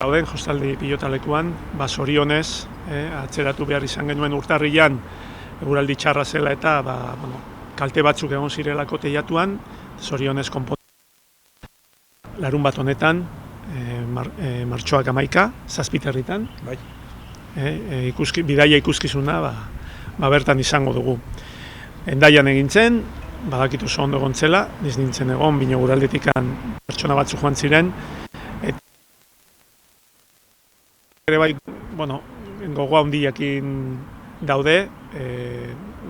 dauden jostaldi pilotalekuan, zorionez, atzeratu behar izan genuen urtarrilan, eguraldi txarra zela eta kalte batzuk egon zirelako teiatuan, zorionez konpontu. Larun bat honetan, martxoak 11, Zazpiterritan, bidaia ikuskizuna bertan izango dugu. Endaian egin zen, badakitu oso ondo egon zela, niz nintzen egon, bino guraldetikan pertsona batzu joan ziren, ere bai, gogoa handiakin daude,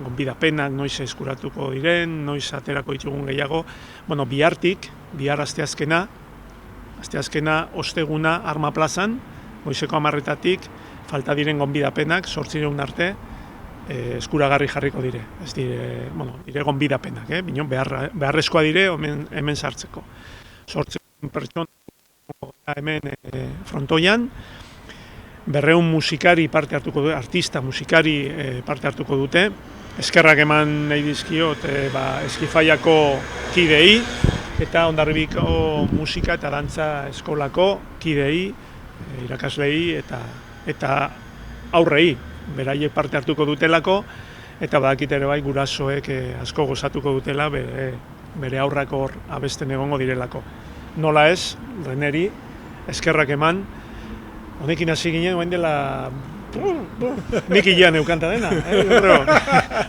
gonbidapenak noiz eskuratuko diren, noiz aterako ditugun gehiago, bihar asteazkena osteguna Arma plazan, goizeko 10:00-tatik, falta diren gonbidapenak, 800 arte, eskuragarri jarriko dire. Ez dire gonbidapenak, bino beharrezkoa dire hemen sartzeko. 800 pertsona hemen frontoian, 200 musikari parte hartuko dute, artista musikari parte hartuko dute. Eskerrak eman nahi dizkiot Eskifaiako kidei eta Hondarribiko musika eta dantza eskolako kidei, irakaslei eta aurrei, beraiek parte hartuko dutelako, eta badakit ere bai gurasoek asko gozatuko dutela bere aurrak hor abesten egongo direlako. Nola ez, Reneri, eskerrak eman, honekin hasi ginen, oain dela... Nik ilan eukanta dena,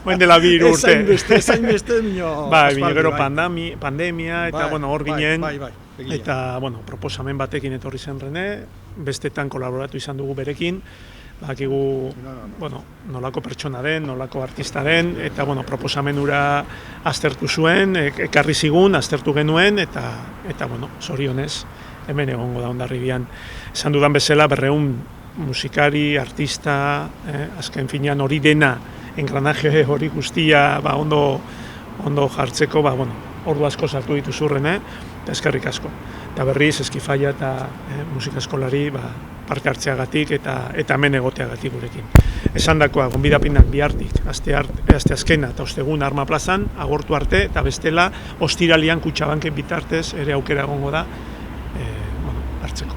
oain dela 2 urte. Ezain beste, minio... Gero pandemia, eta hor ginen, eta proposamen batekin etorri zen Rene, bestetan kolaboratu izan dugu berekin, badakigu nolako pertsona den, nolako artista den, eta proposamen hura aztertu zuen, ekarri zigun, aztertu genuen, eta zorionez, hemen egongo da Hondarribian. Esan dudan bezala, 200 musikari, artista, azken finean hori dena, engranaje hori guztia ondo jartzeko, ordu asko sartu dituzu Rene, eta eskerrik asko. Eta berriz, Eskifaia eta musika eskolari parte hartzeagatik eta hemen egoteagatik gurekin. Esandakoa, gonbidapenak bihartik, asteazkena eta ostegun Arma plazan, agortu arte, eta bestela, ostiralian Kutxabanken bitartez ere aukera egongo da hartzeko.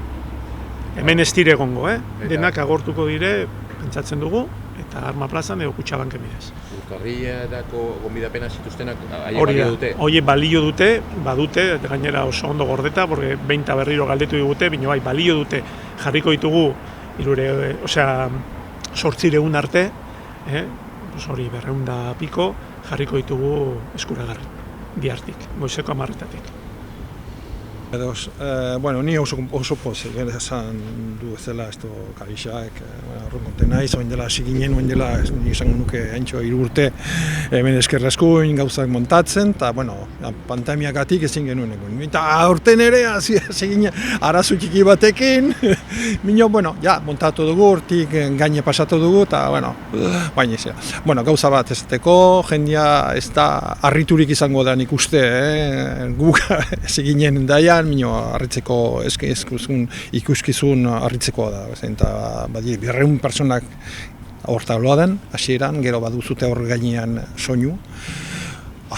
Hemen ez dire egongo, denak agortuko dire, pentsatzen dugu, eta Arma plazan edo Kutxabanken bidez. Urtarrilarako gonbidapena zituztenak balio dute? Hori balio dute, badute, gainera oso ondo gordeta, porque 20 berriro galdetu digute, bino balio dute, jarriko ditugu 800 arte, hori 200 eta piko, jarriko ditugu eskuragarri, bihartik, goizeko 10:00-tatik. Ni oso pozik, esan du ezela Karixak, arrunkonte naiz, oin dela hasi ginen, oin dela izango nuke haintxo 3 urte hemen eskerraskuin gauzak montatzen, eta pandemiagatik ezin genuen egun. Eta aurten ere hasi ginen arazo txiki batekin, montatu dugu, hortik gaine pasatu dugu, eta baina izan. Gauza bat ezateko, jendia ez da harriturik izango da nik uste, guk hasi ginen daian, harritzeko ikuskizun harritzekoa da. Eta 200 personak hortaloa den, hasieran, gero baduzute hor gainean soinu,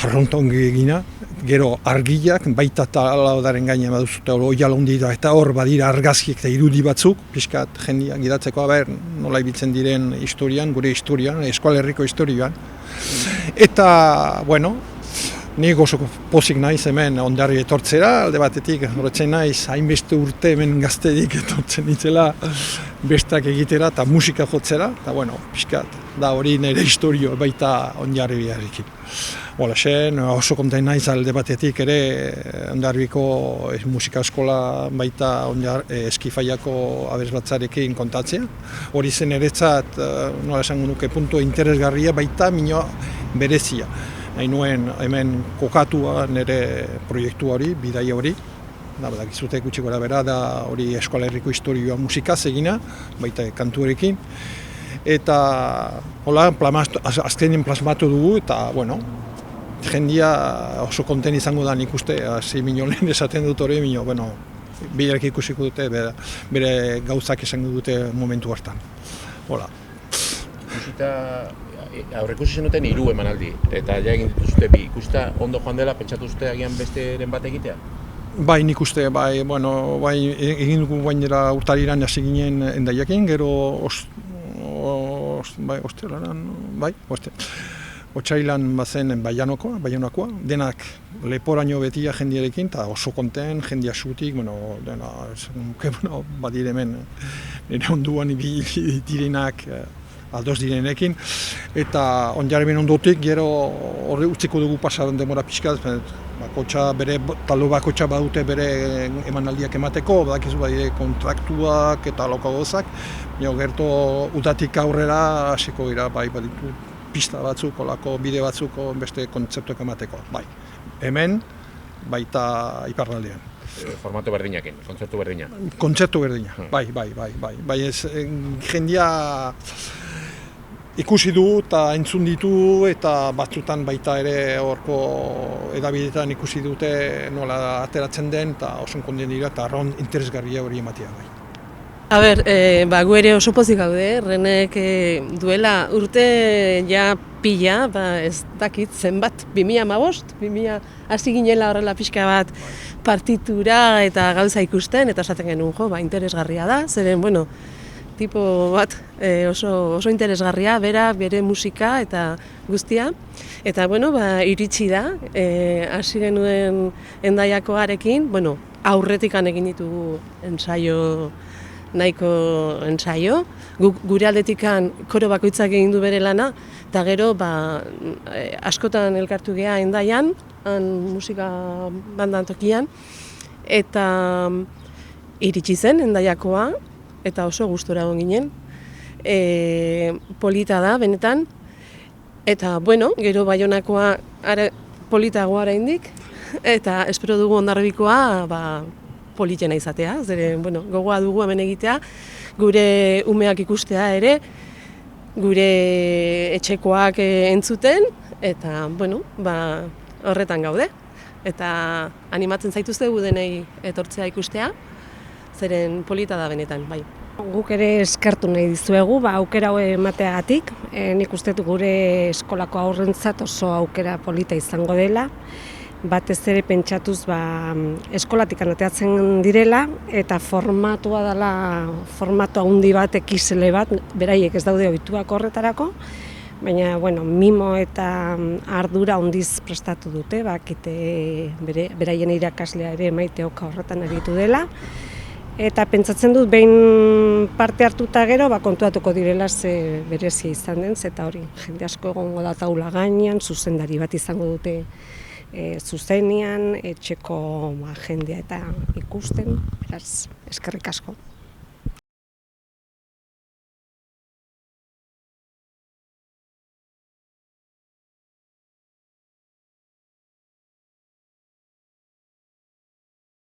arrontongi egina, gero argiak, baita talaudaren gainean baduzute hor oialondi da, eta hor badira argazkiek eta irudi batzuk, pixkat jendia gidatzeko, nola ibiltzen diren historian, gure historian, Eskualerriko historian. Eta, nik oso pozik naiz hemen Hondarri etortzera, alde batetik horretzen naiz hainbeste urte hemen gaztedik etortzen ditzela bestak egitera eta musika jotzera, eta pixkat, da hori nire historio baita Hondarri biharrekin. Oso konten naiz alde batetik ere Hondarribiko musika eskola baita Eskifaiako aberasbatzarekin kontatzea. Hori zen eretzat, nola esango nuke, puntu interesgarria baita minua berezia. Nahi nuen hemen kokatua nire proiektu hori, bidaia hori. Badakizute gutxi gora bera da hori Eskualerriko historioa musikaz egina, baita kantuarekin. Eta azkenean plasmatu dugu eta, jendia oso konten izango da nik uste, 6 milionen esaten dut hori, bilarek ikusiko dute, bere gauzak izango dute momentu hartan. Aurrekusi zenuten 3 emanaldi, eta ja egin dituzute 2. Ikusta ondo joan dela, pentsatu zute agian besteren bat egitea? Bai, nik uste, bai, egin dugu bain dela urtariran hasi ginen Hendaiakin, gero otsailan bazen Baianokoa, denak leporaino betia jendiarekin, eta oso konten, jendia xutik, badire hemen, nire onduan direnak aldoz direnekin, eta onjareben ondotik, gero horre utziko dugu pasaren demora pixkaz, talde bakotxa badute bere emanaldiak emateko, badakizu badire kontraktuak eta loko gozak, gerto udatik aurrera hasiko gira, bai baditu pista batzuk, olako bide batzuk beste kontzeptuak emateko, bai. Hemen, baita iparraldean. Formato berdinakin, kontzertu berdina. Kontzertu berdina, bai, jendia ikusi du eta entzun ditu eta batzutan baita ere horko edabidetan ikusi dute nola ateratzen den eta oso kondien dira eta arraun interesgarria hori ematea bai. A ber, gu ere oso pozik gaude, Renek duela urte ja pila, ez dakit zenbat, 2015, hasi ginela horrela pixka bat partitura eta gauza ikusten, eta esaten genuen interesgarria da, zeren, tipo bat oso interesgarria, bere musika eta guztia. Eta, iritsi da, hasi genuen Hendaiakoarekin, aurretikan egin ditugu nahiko ensaio. Gure aldetikan koro bakoitzak egin du bere lana, eta gero askotan elkartu geha Hendaian, musika bandan tokian, eta iritsi zen Hendaiakoa, eta oso gustora egon ginen. Polita da, benetan, eta gero Baionakoa politagoa oraindik, eta espero dugu Hondarribikoa politena izatea, zeren gogoa dugu hemen egitea, gure umeak ikustea ere, gure etxekoak entzuten, eta horretan gaude. Eta animatzen zaituztegu denei etortzea ikustea, zeren polita da benetan, bai. Guk ere eskertu nahi dizuegu, aukera hau emateagatik. Nik uste dut gure eskolako aurrentzat oso aukera polita izango dela. Batez ere pentsatuz eskolatik ateatzen direla eta formatua dela, formatu handi bat, XL bat, beraiek ez daude ohituak horretarako. Baina, mimo eta ardura handiz prestatu dute, beraien irakaslea ere maite oka horretan aritu dela. Eta pentsatzen dut behin parte hartuta gero kontuatuko direla ze berezia izan den, eta hori jende asko egongo da taula gainean, zuzendari bat izango dute zuzenean, etxeko jendea eta ikusten, beraz, eskerrik asko.